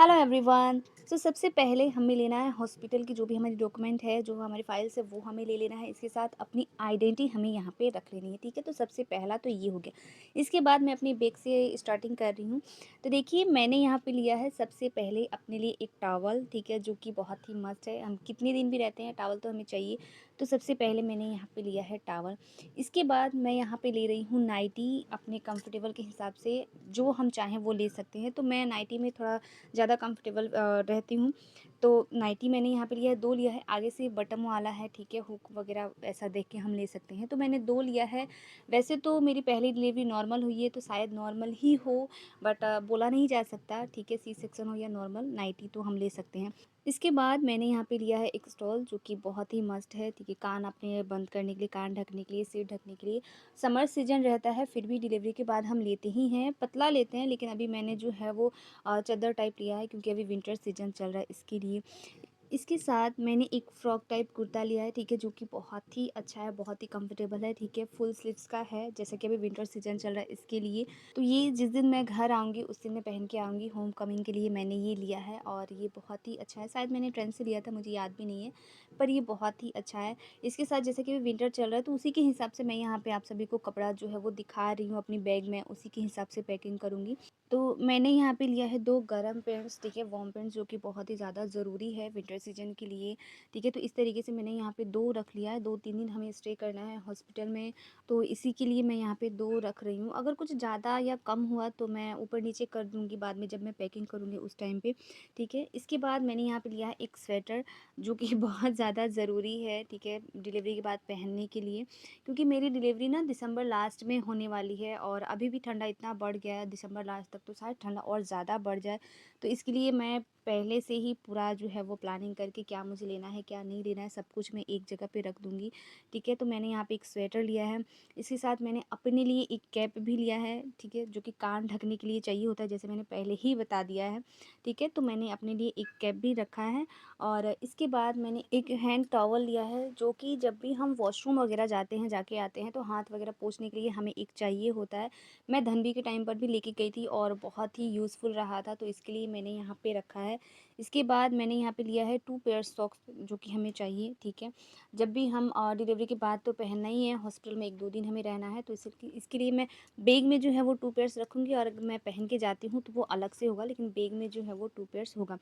Hello everyone. सबसे पहले हमें लेना है हॉस्पिटल की जो भी हमारी डॉक्यूमेंट है, जो हमारी फाइल्स है, वो हमें ले लेना है। इसके साथ अपनी आइडेंटिटी हमें यहाँ पे रख लेनी है, ठीक है। तो सबसे पहला तो ये हो गया। इसके बाद मैं अपनी बैग से स्टार्टिंग कर रही हूँ। तो देखिए, मैंने यहाँ पे लिया है सबसे पहले अपने लिए एक टॉवल, ठीक है, जो कि बहुत ही मस्त है। हम कितने दिन भी रहते हैं, टॉवल तो हमें चाहिए। तो सबसे पहले मैंने यहाँ पे लिया है टॉवल। इसके बाद मैं यहाँ पे ले रही हूँ नाइटी, अपने कंफर्टेबल के हिसाब से जो हम चाहें वो ले सकते हैं। तो मैं नाइटी में थोड़ा ज़्यादा कंफर्टेबल रहती हूँ। तो नाइटी मैंने यहाँ पे लिया है, 2 लिया है। आगे से बटन वाला है, ठीक है, हुक वगैरह ऐसा देख के हम ले सकते हैं। तो मैंने 2 लिया है। वैसे तो मेरी पहली डिलीवरी नॉर्मल हुई है, तो शायद नॉर्मल ही हो, बट बोला नहीं जा सकता, ठीक है, सी सेक्शन हो या नॉर्मल, नाइटी तो हम ले सकते हैं। इसके बाद मैंने यहाँ पे लिया है एक स्टॉल, जो कि बहुत ही मस्त है, ठीक है। कान अपने बंद करने के लिए, कान ढकने के लिए, सिर ढकने के लिए। समर सीजन रहता है, फिर भी डिलीवरी के बाद हम लेते ही हैं, पतला लेते हैं, लेकिन अभी मैंने जो है वो चादर टाइप लिया है, क्योंकि अभी विंटर सीजन चल रहा है इसके लिए। इसके साथ मैंने एक फ्रॉक टाइप कुर्ता लिया है, ठीक है, जो कि बहुत ही अच्छा है, बहुत ही कंफर्टेबल है, ठीक है। फुल स्लीव्स का है, जैसे कि अभी विंटर सीजन चल रहा है इसके लिए। तो ये जिस दिन मैं घर आऊँगी उस दिन मैं पहन के आऊँगी। होम कमिंग के लिए मैंने ये लिया है और ये बहुत ही अच्छा है। शायद मैंने ट्रेंड से लिया था, मुझे याद भी नहीं है, पर ये बहुत ही अच्छा है। इसके साथ जैसे कि अभी विंटर चल रहा है, तो उसी के हिसाब से मैं यहाँ पे आप सभी को कपड़ा जो है वो दिखा रही हूँ अपनी बैग में, उसी के हिसाब से पैकिंग करूँगी। तो मैंने यहाँ पे लिया है 2 गरम पैंट्स, ठीक है, वार्म पैंट्स, जो कि बहुत ही ज़्यादा ज़रूरी है विंटर सीजन के लिए, ठीक है। तो इस तरीके से मैंने यहाँ पे 2 रख लिया है। 2-3 दिन हमें स्टे करना है हॉस्पिटल में, तो इसी के लिए मैं यहाँ पे 2 रख रही हूँ। अगर कुछ ज़्यादा या कम हुआ तो मैं ऊपर-नीचे कर दूँगी बाद में, जब मैं पैकिंग करूँगी उस टाइम पे, ठीक है। इसके बाद मैंने यहाँ पे लिया है एक स्वेटर, जो कि बहुत ज़्यादा ज़रूरी है, ठीक है, डिलीवरी के बाद पहनने के लिए, क्योंकि मेरी डिलीवरी ना दिसंबर लास्ट में होने वाली है और अभी भी ठंडा इतना बढ़ गया है, दिसंबर लास्ट तक तो शायद ठंडा और ज़्यादा बढ़ जाए। तो इसके लिए मैं पहले से ही पूरा जो है वो प्लानिंग करके, क्या मुझे लेना है, क्या नहीं लेना है, सब कुछ मैं एक जगह पे रख दूँगी, ठीक है। तो मैंने यहाँ पे एक स्वेटर लिया है। इसके साथ मैंने अपने लिए एक कैप भी लिया है, ठीक है, जो कि कान ढकने के लिए चाहिए होता है, जैसे मैंने पहले ही बता दिया है, ठीक है। तो मैंने अपने लिए एक कैप भी रखा है और इसके बाद मैंने एक हैंड टॉवल लिया है, जो कि जब भी हम वॉशरूम वगैरह जाते हैं, जाके आते हैं, तो हाथ वगैरह पोंछने के लिए हमें एक चाहिए होता है। मैं धनवी के टाइम पर भी लेके गई थी और बहुत ही यूज़फुल रहा था, तो इसके लिए मैंने यहाँ पे रखा है। इसके बाद मैंने यहाँ पे लिया है 2 पेयर सॉक्स, जो कि हमें चाहिए, ठीक है। जब भी हम डिलीवरी के बाद तो पहनना ही है, हॉस्पिटल में 1-2 दिन हमें रहना है, तो इसके लिए मैं बैग में जो है वो 2 पेयर्स रखूँगी और अगर मैं पहन के जाती हूँ तो वो अलग से होगा, लेकिन बैग में जो है वो 2 पेयर्स होगा।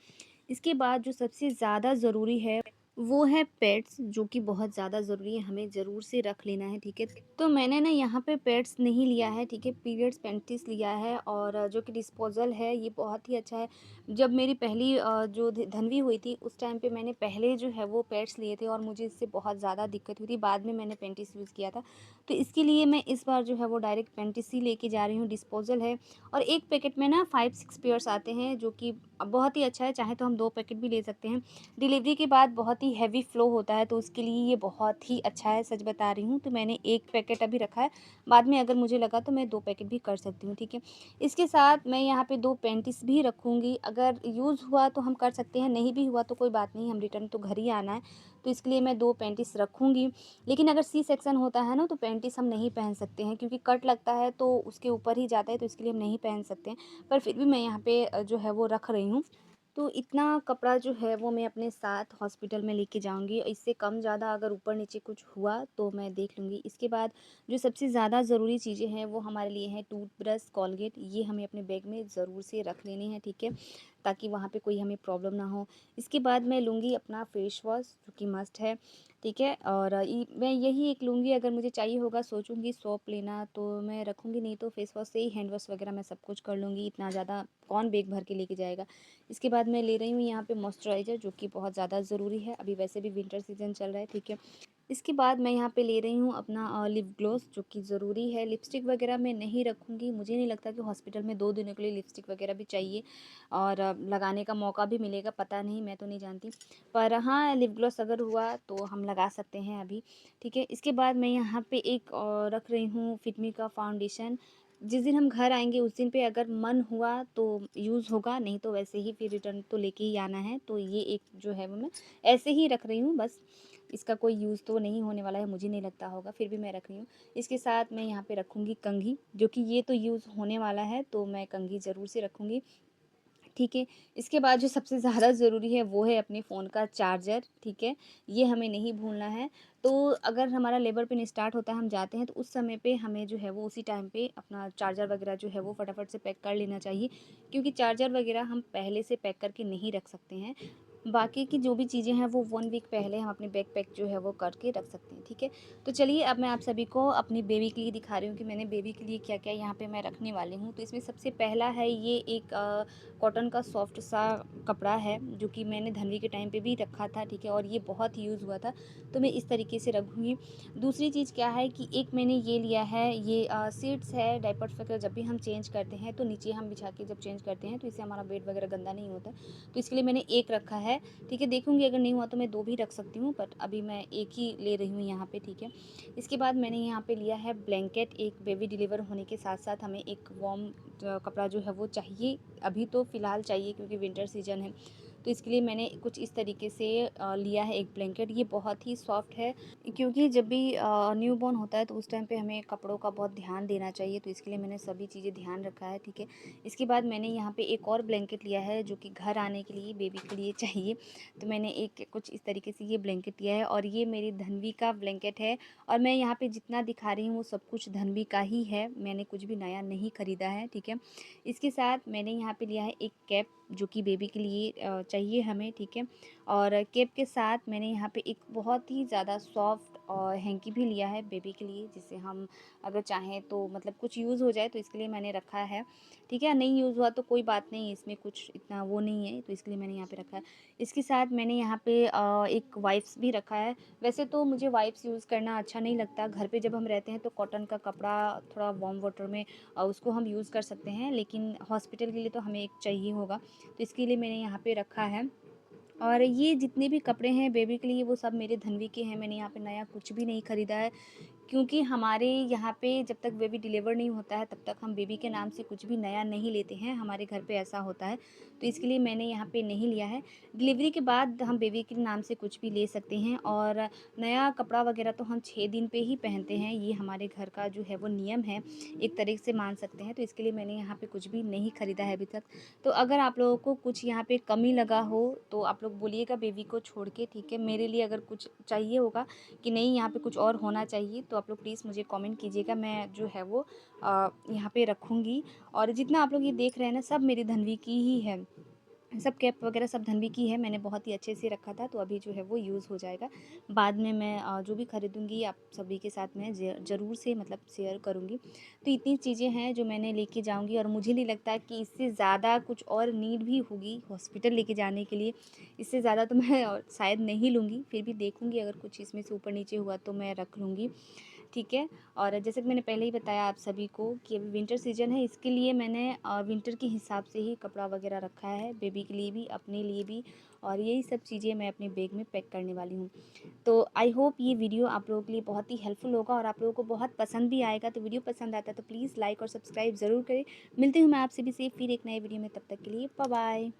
इसके बाद जो सबसे ज़्यादा ज़रूरी है वो है पेड्स, जो कि बहुत ज़्यादा ज़रूरी है, हमें ज़रूर से रख लेना है, ठीक है। तो मैंने ना यहाँ पे पेड्स नहीं लिया है, ठीक है, पीरियड्स पैंटीज़ लिया है और जो कि डिस्पोज़ल है, ये बहुत ही अच्छा है। जब मेरी पहली जो धनवी हुई थी उस टाइम पे मैंने पहले जो है वो पैड्स लिए थे और मुझे इससे बहुत ज़्यादा दिक्कत हुई थी, बाद में मैंने पैंटीज़ यूज़ किया था। तो इसके लिए मैं इस बार जो है वो डायरेक्ट पैंटीज़ ही लेके जा रही हूँ, डिस्पोज़ल है। और एक पैकेट में ना 5-6 पेयर्स आते हैं, जो कि बहुत ही अच्छा है, चाहे तो हम 2 पैकेट भी ले सकते हैं। डिलीवरी के बाद बहुत ही हेवी फ्लो होता है, तो उसके लिए ये बहुत ही अच्छा है, सच बता रही हूँ। तो मैंने 1 पैकेट अभी रखा है, बाद में अगर मुझे लगा तो मैं 2 पैकेट भी कर सकती हूँ, ठीक है। इसके साथ मैं यहाँ पे 2 पैंटीज़ भी रखूँगी, अगर यूज़ हुआ तो हम कर सकते हैं, नहीं भी हुआ तो कोई बात नहीं, हम रिटर्न तो घर ही आना है, तो इसके लिए मैं 2 पैंटीज़ रखूँगी। लेकिन अगर सी सेक्शन होता है ना, तो पैंटीज़ हम नहीं पहन सकते हैं, क्योंकि कट लगता है तो उसके ऊपर ही जाता है, तो इसके लिए हम नहीं पहन सकते हैं। पर फिर भी मैं यहाँ पे जो है वो रख रही हूँ। तो इतना कपड़ा जो है वो मैं अपने साथ हॉस्पिटल में लेके जाऊँगी। इससे कम ज़्यादा अगर ऊपर-नीचे कुछ हुआ तो मैं देख लूँगी। इसके बाद जो सबसे ज़्यादा ज़रूरी चीज़ें हैं वो हमारे लिए हैं टूथब्रश, कोलगेट, ये हमें अपने बैग में ज़रूर से रख लेने हैं, ठीक है? ताकि वहाँ पे कोई हमें प्रॉब्लम ना हो। इसके बाद मैं लूँगी अपना फेस वॉश, जो कि मस्ट है, ठीक है? और मैं यही एक लूँगी, अगर मुझे चाहिए होगा, सोचूँगी सोप लेना तो मैं रखूँगी, नहीं तो फेस वॉश से ही हैंड वॉश वगैरह मैं सब कुछ कर लूँगी, इतना ज़्यादा कौन बैग भर के लेके जाएगा। इसके बाद मैं ले रही हूँ यहाँ पे मॉइस्चराइज़र, जो कि बहुत ज़्यादा ज़रूरी है, अभी वैसे भी विंटर सीज़न चल रहा है, ठीक है। इसके बाद मैं यहाँ पे ले रही हूँ अपना लिप ग्लॉस, जो कि ज़रूरी है। लिपस्टिक वगैरह मैं नहीं रखूँगी, मुझे नहीं लगता कि हॉस्पिटल में 2 दिनों के लिए लिपस्टिक वगैरह भी चाहिए और लगाने का मौका भी मिलेगा, पता नहीं, मैं तो नहीं जानती। पर हाँ, लिप ग्लॉस अगर हुआ तो हम लगा सकते हैं अभी, ठीक है। इसके बाद मैं यहाँ पे एक रख रही हूँ फिटमी का फाउंडेशन। जिस दिन हम घर आएँगे उस दिन पे अगर मन हुआ तो यूज़ होगा, नहीं तो वैसे ही फिर रिटर्न तो लेके ही आना है। तो ये एक जो है वो मैं ऐसे ही रख रही हूँ बस, इसका कोई यूज़ तो नहीं होने वाला है, मुझे नहीं लगता होगा, फिर भी मैं रख रही हूँ। इसके साथ मैं यहाँ पे रखूँगी कंघी, जो कि ये तो यूज़ होने वाला है, तो मैं कंघी ज़रूर से रखूँगी। ठीक है? इसके बाद जो सबसे ज़्यादा ज़रूरी है वो है अपने फ़ोन का चार्जर, ठीक है? ये हमें नहीं भूलना है। तो अगर हमारा लेबर पेन स्टार्ट होता है, हम जाते हैं तो उस समय पे हमें जो है वो उसी टाइम पे अपना चार्जर वग़ैरह जो है वो फटाफट से पैक कर लेना चाहिए, क्योंकि चार्जर वग़ैरह हम पहले से पैक करके नहीं रख सकते हैं। बाकी की जो भी चीज़ें हैं वो 1 वीक पहले हम अपने बैग पैक जो है वो करके रख सकते हैं, ठीक है? तो चलिए अब मैं आप सभी को अपनी बेबी के लिए दिखा रही हूँ कि मैंने बेबी के लिए क्या-क्या यहाँ पे मैं रखने वाली हूँ। तो इसमें सबसे पहला है ये एक कॉटन का सॉफ्ट सा कपड़ा है, जो कि मैंने धनवी के टाइम पे भी रखा था, ठीक है? और ये बहुत यूज़ हुआ था, तो मैं इस तरीके से रखूँगी। दूसरी चीज़ क्या है कि एक मैंने ये लिया है, ये शीट्स है, डायपर्स वगैरह जब भी हम चेंज करते हैं तो नीचे हम बिछा के जब चेंज करते हैं तो इससे हमारा बेड वगैरह गंदा नहीं होता। तो इसके लिए मैंने एक रखा है, ठीक है? देखूँगी अगर नहीं हुआ तो मैं 2 भी रख सकती हूँ, बट अभी मैं एक ही ले रही हूँ यहाँ पे, ठीक है? इसके बाद मैंने यहाँ पे लिया है ब्लैंकेट। एक बेबी डिलीवर होने के साथ-साथ हमें एक वार्म कपड़ा जो है वो चाहिए, अभी तो फ़िलहाल चाहिए क्योंकि विंटर सीज़न है। तो इसके लिए मैंने कुछ इस तरीके से लिया है एक ब्लैंकेट। ये बहुत ही सॉफ्ट है, क्योंकि जब भी न्यूबॉर्न होता है तो उस टाइम पे हमें कपड़ों का बहुत ध्यान देना चाहिए, तो इसके लिए मैंने सभी चीज़ें ध्यान रखा है, ठीक है? इसके बाद मैंने यहाँ पे एक और ब्लैंकेट लिया है जो कि घर आने के लिए बेबी के लिए चाहिए। तो मैंने एक कुछ इस तरीके से ये ब्लैंकेट लिया है, और ये मेरी धन्वी का ब्लैंकेट है, और मैं यहाँ पे जितना दिखा रही हूँ वो सब कुछ धन्वी का ही है, मैंने कुछ भी नया नहीं खरीदा है, ठीक है? इसके साथ मैंने यहाँ पे लिया है एक कैप, जो कि बेबी के लिए चाहिए हमें, ठीक है? और कैप के साथ मैंने यहाँ पे एक बहुत ही ज़्यादा सॉफ्ट और हैंकी भी लिया है बेबी के लिए, जिससे हम अगर चाहें तो मतलब कुछ यूज़ हो जाए, तो इसके लिए मैंने रखा है, ठीक है? नहीं यूज़ हुआ तो कोई बात नहीं, इसमें कुछ इतना वो नहीं है, तो इसके लिए मैंने यहाँ पे रखा है। इसके साथ मैंने यहाँ पे एक वाइप्स भी रखा है। वैसे तो मुझे वाइप्स यूज़ करना अच्छा नहीं लगता, घर पे जब हम रहते हैं तो कॉटन का कपड़ा थोड़ा वार्म वाटर में उसको हम यूज़ कर सकते हैं, लेकिन हॉस्पिटल के लिए तो हमें एक चाहिए होगा, तो इसके लिए मैंने यहाँ पे रखा है। और ये जितने भी कपड़े हैं बेबी के लिए वो सब मेरे धन्वी के हैं, मैंने यहाँ पे नया कुछ भी नहीं खरीदा है, क्योंकि हमारे यहाँ पे जब तक बेबी डिलीवर नहीं होता है तब तक हम बेबी के नाम से कुछ भी नया नहीं लेते हैं, हमारे घर पे ऐसा होता है, तो इसके लिए मैंने यहाँ पे नहीं लिया है। डिलीवरी के बाद हम बेबी के नाम से कुछ भी ले सकते हैं, और नया कपड़ा वगैरह तो हम 6 दिन पे ही पहनते हैं, ये हमारे घर का जो है वो नियम है, एक तरीके से मान सकते हैं, तो इसके लिए मैंने यहाँ पे कुछ भी नहीं खरीदा है अभी तक। तो अगर आप लोगों को कुछ यहाँ पे कमी लगा हो तो आप लोग बोलिएगा बेबी को छोड़ के, ठीक है? मेरे लिए अगर कुछ चाहिए होगा कि नहीं यहाँ पे कुछ और होना चाहिए, तो आप लोग प्लीज़ मुझे कमेंट कीजिएगा, मैं जो है वो यहाँ पे रखूँगी। और जितना आप लोग ये देख रहे हैं ना, सब मेरी धन्वी की ही है, सब कैप वगैरह सब धन्वी की है, मैंने बहुत ही अच्छे से रखा था, तो अभी जो है वो यूज़ हो जाएगा। बाद में मैं जो भी खरीदूँगी आप सभी के साथ मैं ज़रूर से मतलब शेयर करूँगी। तो इतनी चीज़ें हैं जो मैंने लेके जाऊँगी, और मुझे नहीं लगता कि इससे ज़्यादा कुछ और नीड भी होगी हॉस्पिटल लेके जाने के लिए। इससे ज़्यादा तो मैं शायद नहीं लूँगी, फिर भी देखूँगी अगर कुछ इसमें से ऊपर-नीचे हुआ तो मैं रख लूँगी, ठीक है? और जैसे कि मैंने पहले ही बताया आप सभी को कि अभी विंटर सीज़न है, इसके लिए मैंने विंटर के हिसाब से ही कपड़ा वगैरह रखा है, बेबी के लिए भी, अपने लिए भी, और यही सब चीज़ें मैं अपने बैग में पैक करने वाली हूँ। तो आई होप ये वीडियो आप लोगों के लिए बहुत ही हेल्पफुल होगा और आप लोगों को बहुत पसंद भी आएगा। तो वीडियो पसंद आता है तो प्लीज़ लाइक और सब्सक्राइब ज़रूर करें। मिलती हूँ मैं आपसे भी से फिर एक नए वीडियो में, तब तक के लिए बाय बाय।